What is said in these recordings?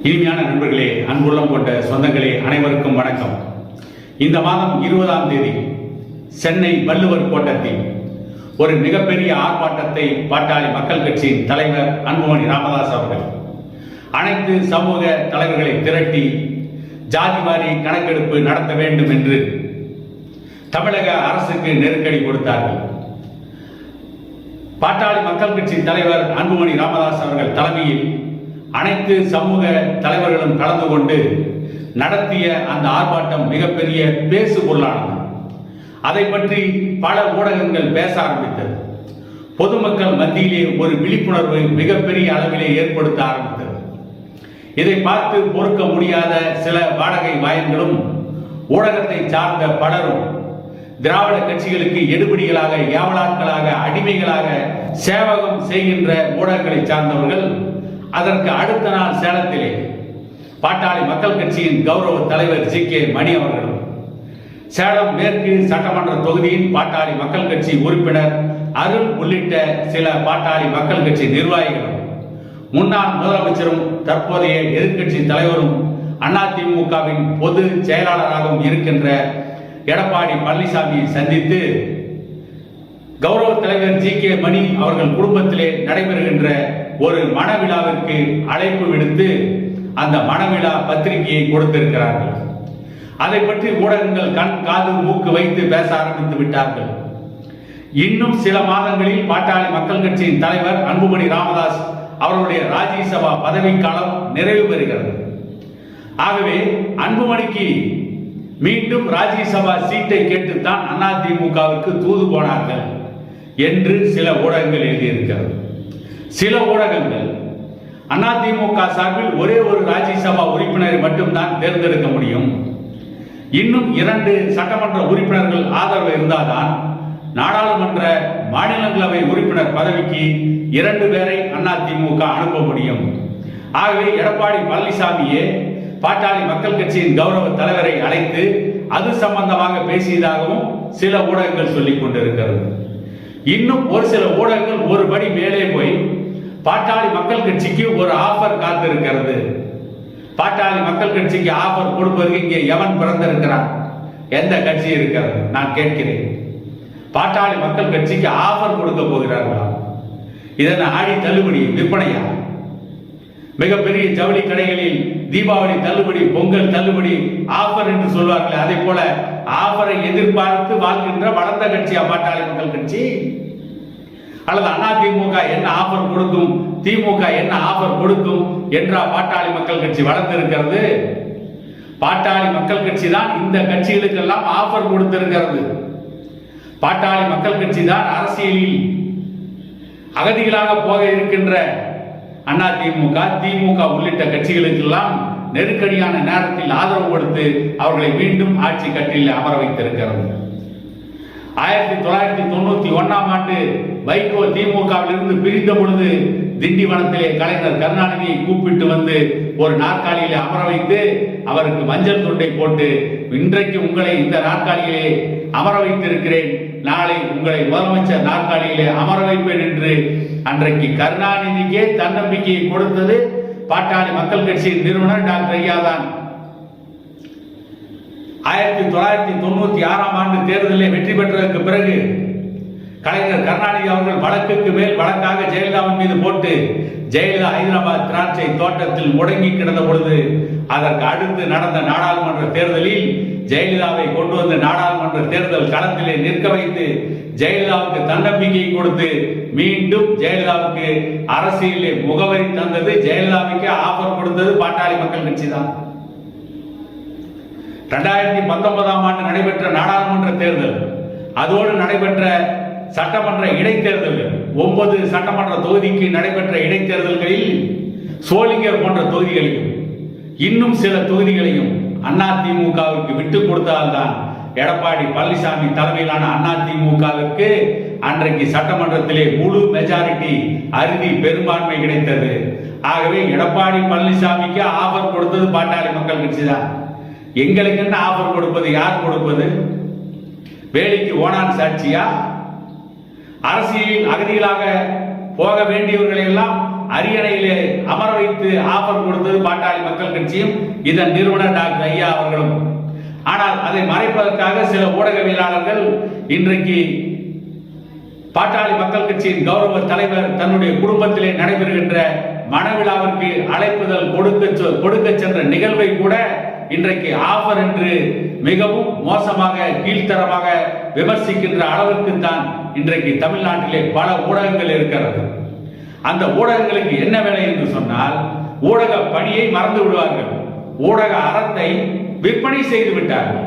இனிமையான நண்பர்களே, அன்புள்ளம் கொண்ட சொந்தங்களே, அனைவருக்கும் வணக்கம். இந்த மாதம் 20ஆம் தேதி சென்னை வள்ளுவர் கோட்டத்தில் ஒரு மிகப்பெரிய ஆர்ப்பாட்டத்தை பாட்டாளி மக்கள் கட்சியின் தலைவர் அன்புமணி ராமதாஸ் அவர்கள் அனைத்து சமூக தலைவர்களை திரட்டி ஜாதிவாரி கணக்கெடுப்பு நடத்த வேண்டும் என்று தமிழக அரசுக்கு நெருக்கடி கொடுத்தார்கள். பாட்டாளி மக்கள் கட்சி தலைவர் அன்புமணி ராமதாஸ் அவர்கள் தலைமையில் அனைத்து சமூக தலைவர்களும் கலந்து கொண்டு நடத்திய அந்த ஆர்ப்பாட்டம் மிகப்பெரிய பேசுபொருளானது. அதை பற்றி பல ஊடகங்கள் பேச ஆரம்பித்தது. பொதுமக்கள் மத்தியிலே ஒரு விழிப்புணர்வு மிகப்பெரிய அளவிலே ஏற்படுத்த ஆரம்பித்தது. இதை பார்த்து பொறுக்க முடியாத சில வாடகை வாயன்களும் ஊடகத்தை சார்ந்த பலரும் திராவிட கட்சிகளுக்கு எடுபடிகளாக, ஏவலாட்களாக, அடிமைகளாக சேவகம் செய்கின்ற ஊடகங்களை சார்ந்தவர்கள் அதற்கு அடுத்த நாள் சேலத்திலே பாட்டாளி மக்கள் கட்சியின் கௌரவ தலைவர் ஜி கே மணி அவர்களும், சேலம் மேற்கு சட்டமன்ற தொகுதியின் பாட்டாளி மக்கள் கட்சி உறுப்பினர் அருள் உள்ளிட்ட சில பாட்டாளி மக்கள் கட்சி நிர்வாகிகளும், முன்னாள் முதலமைச்சரும் தற்போதைய எதிர்க்கட்சி தலைவரும் அதிமுகவின் பொது செயலாளராகவும் இருக்கின்ற எடப்பாடி பழனிசாமியை சந்தித்து கௌரவ தலைவர் ஜி கே மணி அவர்கள் குடும்பத்திலே நடைபெறுகின்ற ஒரு மணவிழாவிற்கு அழைப்பு விடுத்து அந்த மணவிழா பத்திரிகையை கொடுத்திருக்கிறார்கள். அதை பற்றி ஊடகங்கள் கண் காது மூக்கு வைத்து பேச ஆரம்பித்து விட்டார்கள். இன்னும் சில மாதங்களில் பாட்டாளி மக்கள் கட்சியின் தலைவர் அன்புமணி ராமதாஸ் அவருடைய ராஜ்யசபா பதவிக்காலம் நிறைவு பெறுகிறது. ஆகவே அன்புமணிக்கு மீண்டும் ராஜ்யசபா சீட்டை கேட்டுத்தான் அதிமுகவிற்கு தூது போனார்கள் என்று சில ஊடகங்கள் எழுதியிருக்கிறது. சில ஊடகங்கள் அதிமுக சார்பில் ஒரே ஒரு ராஜ்யசபா உறுப்பினரை மட்டும்தான் தேர்ந்தெடுக்க முடியும், இன்னும் 2 சட்டமன்ற உறுப்பினர்கள் ஆதரவு இருந்தால்தான் நாடாளுமன்ற மாநிலங்களவை உறுப்பினர் பதவிக்கு 2 பேரை அதிமுக அனுப்ப முடியும். ஆகவே எடப்பாடி பழனிசாமியே பாட்டாளி மக்கள் கட்சியின் கௌரவ தலைவரை அழைத்து அது சம்பந்தமாக பேசியதாகவும் சில ஊடகங்கள் சொல்லிக் கொண்டிருக்கிறது. இன்னும் ஒரு சில ஊடகங்கள் ஒருபடி மேலே போய் பாட்டாளி மக்கள் கட்சிக்கு ஒரு ஆஃபர் காத்திருக்கிறது. பாட்டாளி மக்கள் கட்சிக்கு ஆஃபர் கொடுப்பதற்கு இங்கே எவன் பிறந்திருக்கிறான்? எந்த கட்சி இருக்கிறது? நான் கேட்கிறேன். பாட்டாளி மக்கள் கட்சிக்கு ஆஃபர் கொடுக்க போகிறார்களா? இதன் ஆடி தள்ளுபடி விற்பனையா? மிகப்பெரிய ஜவுளி கடைகளில் தீபாவளி தள்ளுபடி, பொங்கல் தள்ளுபடி, ஆஃபர் என்று சொல்வார்கள். அதே போல ஆஃபரை எதிர்பார்த்து வாழ்கின்ற வளர்ந்த கட்சியா பாட்டாளி மக்கள் கட்சி? அல்லது அதிமுக என்ன ஆஃபர் கொடுக்கும், திமுக என்ன ஆஃபர் கொடுக்கும் என்றா பாட்டாளி மக்கள் கட்சி வளர்ந்திருக்கிறது? பாட்டாளி மக்கள் கட்சி தான் இந்த கட்சிகளுக்கெல்லாம் ஆஃபர் கொடுத்திருக்கிறது. பாட்டாளி மக்கள் கட்சி தான் அரசியலில் அகதிகளாக போக இருக்கின்ற அதிமுக, திமுக உள்ளிட்ட கட்சிகளுக்கெல்லாம் நெருக்கடியான நேரத்தில் ஆதரவு கொடுத்து அவர்களை மீண்டும் ஆட்சி கட்டில் அமர வைத்திருக்கிறது. 1991ஆம் ஆண்டு வைகோ திமுகவிலிருந்து பிரிந்த பொழுது திண்டிவனத்திலே கலைஞர் கருணாநிதியை கூப்பிட்டு வந்து ஒரு நாற்காலியிலே அமர வைத்து அவருக்கு மஞ்சள் துண்டை போட்டு, இன்றைக்கு உங்களை இந்த நாற்காலியிலே அமர வைத்திருக்கிறேன், நாளை உங்களை முதலமைச்சர் நாற்காலியிலே அமர வைப்பேன் என்று அன்றைக்கு கருணாநிதிக்கே தன்னம்பிக்கையை கொடுத்தது பாட்டாளி மக்கள் கட்சியின் நிறுவனர் டாக்டர் ஐயா தான். 1996ஆம் ஆண்டு தேர்தலில் வெற்றி பெற்றதற்கு பிறகு கலைஞர் கருணாநிதி அவர்கள் வழக்குக்கு மேல் வழக்காக ஜெயலலிதாவின் மீது போட்டு ஜெயலலிதா ஹைதராபாத் திராட்சை தோட்டத்தில் முடங்கி கிடந்த பொழுது அதற்கு அடுத்து நடந்த நாடாளுமன்ற தேர்தலில் ஜெயலலிதாவை கொண்டு வந்து நாடாளுமன்ற தேர்தல் களத்திலே நிற்க வைத்து ஜெயலலிதாவுக்கு தன்னம்பிக்கை கொடுத்து மீண்டும் ஜெயலலிதாவுக்கு அரசியலிலே முகவரி தந்தது, ஜெயலலிதாவுக்கு ஆஃபர் கொடுத்தது பாட்டாளி மக்கள் கட்சி தான். 2019ஆம் ஆண்டு நடைபெற்ற நாடாளுமன்ற தேர்தல், அதோடு நடைபெற்ற சட்டமன்ற இடைத்தேர்தல்கள், 9 சட்டமன்ற தொகுதிக்கு நடைபெற்ற இடைத்தேர்தல்களில் சோளிங்கர் போன்ற தொகுதிகளையும் இன்னும் சில தொகுதிகளையும் அதிமுகவிற்கு விட்டுக் கொடுத்தால்தான் எடப்பாடி பழனிசாமி தலைமையிலான அதிமுகவிற்கு அன்றைக்கு சட்டமன்றத்திலே முழு மெஜாரிட்டி, அறுதி பெரும்பான்மை கிடைத்தது. ஆகவே எடப்பாடி பழனிசாமிக்கு ஆஃபர் கொடுத்தது பாட்டாளி மக்கள் கட்சி தான். எங்களுக்கு என்ன ஆஃபர் கொடுப்பது? யார் கொடுப்பது? வேலைக்கு ஓனான் சாட்சியா? அரசியலில் அகதிகளாக போக வேண்டியவர்களை எல்லாம் அரியணையிலே அமர வைத்து ஆஃபர் கொடுத்தது பாட்டாளி மக்கள் கட்சியும் இதன் நிறுவனர் டாக்டர் ஐயா அவர்களும். ஆனால் அதை மறைப்பதற்காக சில ஊடகவியலாளர்கள் இன்றைக்கு பாட்டாளி மக்கள் கட்சியின் கௌரவ தலைவர் தன்னுடைய குடும்பத்திலே நடைபெறுகின்ற மணவிழாவிற்கு அழைப்புதல் கொடுக்க சென்ற நிகழ்வை கூட இன்றைக்கு ஆஃபர் என்று மிகவும் மோசமாக கீழ்த்தரமாக விமர்சிக்கின்ற அளவிற்கு தான் இன்றைக்கு தமிழ்நாட்டிலே பல ஊடகங்கள் இருக்கிறது. அந்த ஊடகங்களுக்கு என்ன வேலை என்று சொன்னால், ஊடக பணியை மறந்து விடுவார்கள், ஊடக அறத்தை விற்பனை செய்து விட்டார்கள்.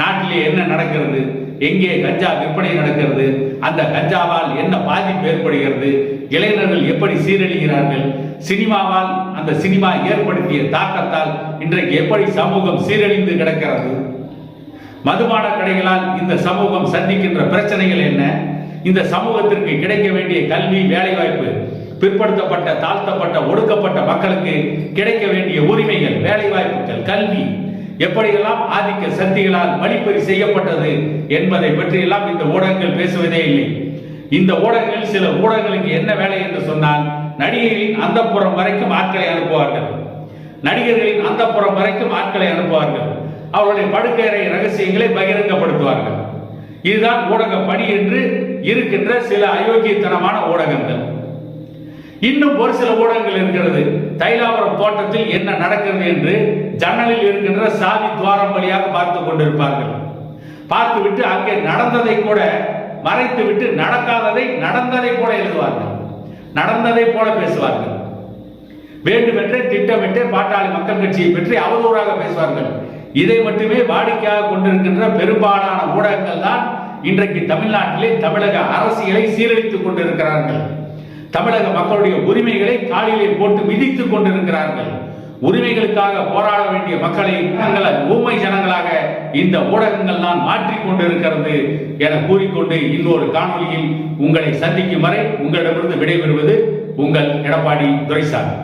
நாட்டிலே என்ன நடக்கிறது, எங்கே கஞ்சா விற்பனை நடக்கிறது, அந்த கஞ்சாவால் என்ன பாதிப்பு ஏற்படுகிறது, இளைஞர்கள் எப்படி சீரழிகிறார்கள், சினிமாவால் அந்த சினிமா ஏற்படுத்திய தாக்கத்தால் இன்றைக்கு எப்படி சமூகம் சீரழிந்து கிடக்கிறது, மதுபான கடைகளால் இந்த சமூகம் சந்திக்கின்ற பிரச்சனைகள் என்ன, இந்த சமூகத்திற்கு கிடைக்க வேண்டிய கல்வி, வேலைவாய்ப்பு, பிற்படுத்தப்பட்ட, தாழ்த்தப்பட்ட, ஒடுக்கப்பட்ட மக்களுக்கு கிடைக்க வேண்டிய உரிமைகள், வேலைவாய்ப்புகள், கல்வி எப்படியெல்லாம் ஆதிக்க சக்திகளால் வழிப்பறி செய்யப்பட்டது என்பதை பற்றியெல்லாம் இந்த ஊடகங்கள் பேசுவதே இல்லை. இந்த ஊடகங்கள், சில ஊடகங்களுக்கு என்ன வேலை என்று சொன்னால், நடிகைகளின் அந்தப்புறம் வரைக்கும் ஆட்களை அனுப்புவார்கள், நடிகர்களின் அந்தப்புறம் வரைக்கும் ஆட்களை அனுப்புவார்கள், அவர்களுடைய படுக்கையறை ரகசியங்களை பகிரங்கப்படுத்துவார்கள். இதுதான் ஊடக பணி என்று இருக்கின்ற சில அயோக்கியத்தனமான ஊடகங்கள். இன்னும் ஒரு சில ஊடகங்கள் இருக்கிறது, தைலாபுரம் தோட்டத்தில் என்ன நடக்கிறது என்று ஜன்னலில் இருக்கின்ற சாதி துவாரம் வழியாக பார்த்து கொண்டிருப்பார்கள். பார்த்துவிட்டு அங்கே நடந்ததை கூட மறைத்து விட்டு நடக்காததை நடந்ததை போல எழுதுவார்கள், நடந்ததை போல பேசுவார்கள். வேண்டுமென்றே திட்டமிட்டு பாட்டாளி மக்கள் கட்சியை பற்றி அவதூறாக பேசுவார்கள். இதை மட்டுமே வாடிக்கையாக கொண்டிருக்கின்ற பெரும்பாலான ஊடகங்கள் தான் இன்றைக்கு தமிழ்நாட்டிலே தமிழக அரசியலை சீரழித்துக் கொண்டிருக்கிறார்கள். தமிழக மக்களுடைய உரிமைகளை காலிலே போட்டு மிதித்துக் கொண்டிருக்கிறார்கள். உரிமைகளுக்காக போராட வேண்டிய மக்களை ஊமை ஜனங்களாக இந்த ஊடகங்கள் தான் மாற்றிக் கொண்டிருக்கிறது என கூறிக்கொண்டு இன்னொரு காணொலியில் உங்களை சந்திக்கும் வரை உங்களிடமிருந்து விடைபெறுவது உங்கள் எடப்பாடி துரைசாமி.